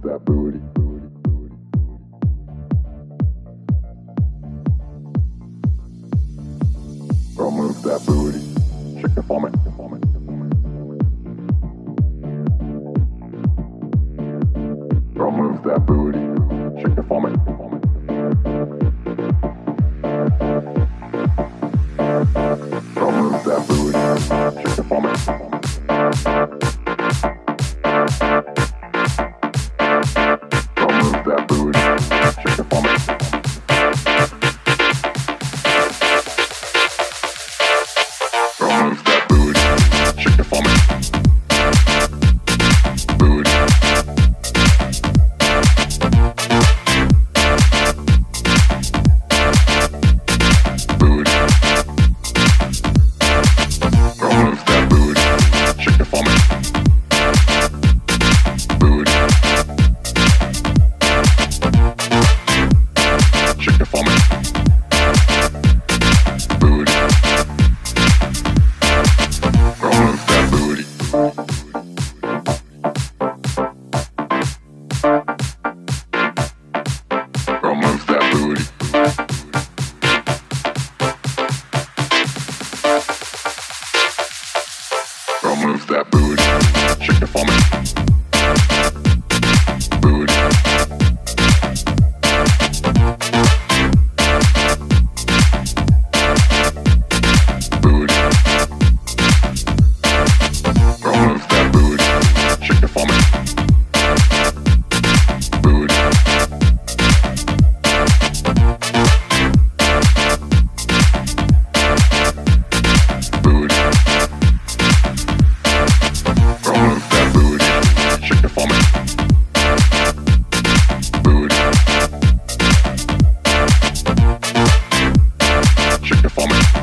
that booty. Girl, move that booty. Shake it for me. Girl, move that booty. Shake it for me. Girl, move that booty. Shake it for me. Girl, move that booty. Shake it for me. Girl, move that booty. Shake it for me. Booty. Booty. Girl, move that booty. Shake it for me. Booty. Shake it for me. Booty. Girl, move that booty. Girl, move that booty. Girl, move that booty. Shake it for me. Booty. Booty. Girl, move that booty. Shake it for me. Booty. Booty. Girl, move that booty. Shake it for me. Booty. Shake it for me.